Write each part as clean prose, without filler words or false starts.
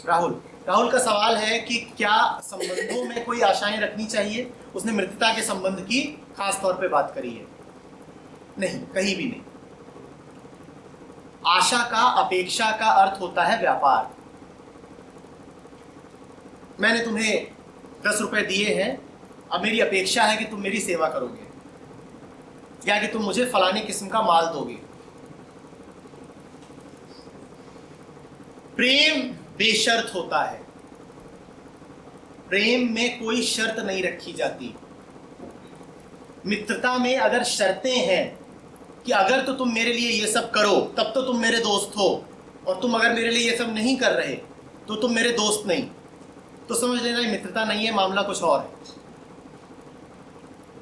राहुल राहुल का सवाल है कि क्या संबंधों में कोई आशाएं रखनी चाहिए। उसने मित्रता के संबंध की खास तौर पे बात करी है। नहीं, कहीं भी नहीं। आशा का, अपेक्षा का अर्थ होता है व्यापार। मैंने तुम्हें 10 रुपए दिए हैं, अब मेरी अपेक्षा है कि तुम मेरी सेवा करोगे या कि तुम मुझे फलानी किस्म का माल दोगे। प्रेम बेशर्त होता है। प्रेम में कोई शर्त नहीं रखी जाती। मित्रता में अगर शर्तें हैं कि अगर तो तुम मेरे लिए ये सब करो तब तो तुम मेरे दोस्त हो, और तुम अगर मेरे लिए ये सब नहीं कर रहे तो तुम मेरे दोस्त नहीं, तो समझ लेना ये मित्रता नहीं है, मामला कुछ और है।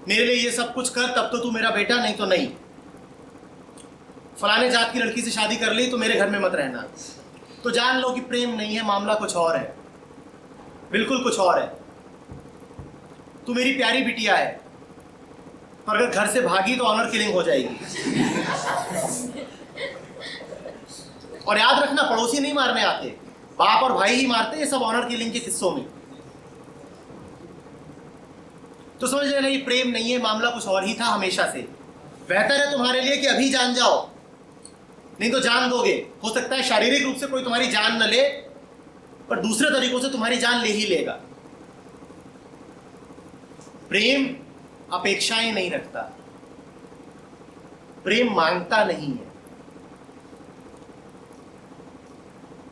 मेरे लिए ये सब कुछ कर तब तो तू मेरा बेटा, नहीं तो नहीं। फलाने जात की लड़की से शादी कर ली तो मेरे घर में मत रहना, तो जान लो कि प्रेम नहीं है, मामला कुछ और है, बिल्कुल कुछ और है। तू मेरी प्यारी बिटिया है, पर अगर घर से भागी तो ऑनर किलिंग हो जाएगी। और याद रखना, पड़ोसी नहीं मारने आते, बाप और भाई ही मारते ये सब ऑनर किलिंग के किस्सों में। तो समझ लेना ये प्रेम नहीं है, मामला कुछ और ही था हमेशा से। बेहतर है तुम्हारे लिए कि अभी जान जाओ, नहीं तो जान दोगे। हो सकता है शारीरिक रूप से कोई तुम्हारी जान न ले, पर दूसरे तरीकों से तुम्हारी जान ले ही लेगा। प्रेम अपेक्षाएं नहीं रखता, प्रेम मांगता नहीं है।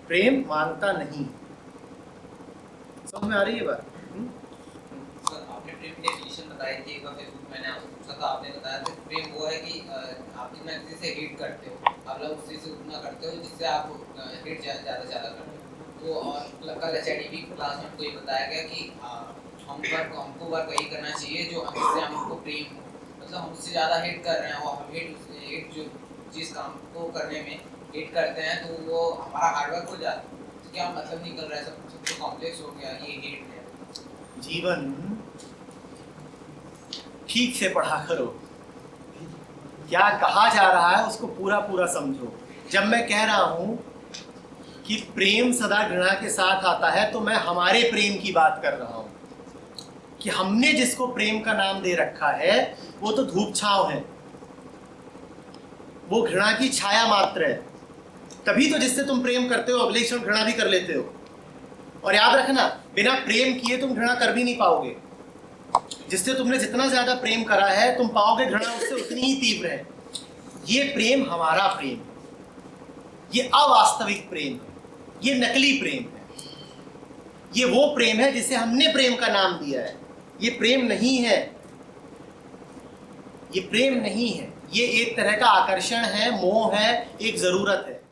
प्रेम मांगता नहीं। समझ में आ रही है बात? सर, आपने प्रेम की डेफिनेशन बताई थी, एक बार फेसबुक मैंने आपसे पूछा था, आपने बताया कि प्रेम वो है कि आप जितना किसी से हेट करते हो, आप लोग उसी से उतना करते हो जिससे आप हेट ज़्यादा करते हो। तो और कल एचआईडीपी क्लास में हमको ये बताया गया कि हमको वर्क वही करना चाहिए जो जिससे हमको प्रेम हो। मतलब हम उससे ज़्यादा हेट कर रहे हैं और हम हेट जो जिस काम को करने में हेट करते हैं तो वो हमारा हार्डवर्क हो जाता है। तो क्या मतलब निकल रहा है, सब कुछ कॉम्प्लेक्स हो गया, ये हेट है। जीवन ठीक से पढ़ा करो, क्या कहा जा रहा है उसको पूरा पूरा समझो। जब मैं कह रहा हूं कि प्रेम सदा घृणा के साथ आता है, तो मैं हमारे प्रेम की बात कर रहा हूं कि हमने जिसको प्रेम का नाम दे रखा है वो तो धूप छांव है, वो घृणा की छाया मात्र है। तभी तो जिससे तुम प्रेम करते हो अगले क्षण घृणा भी कर लेते हो। और याद रखना, बिना प्रेम किए तुम घृणा कर भी नहीं पाओगे। जिससे तुमने जितना ज्यादा प्रेम करा है तुम पाओगे घृणा उससे उतनी ही तीव्र है। ये प्रेम हमारा प्रेम है, ये अवास्तविक प्रेम है, ये नकली प्रेम है। ये वो प्रेम है जिसे हमने प्रेम का नाम दिया है। ये प्रेम नहीं है, ये प्रेम नहीं है, ये एक तरह का आकर्षण है, मोह है, एक जरूरत है।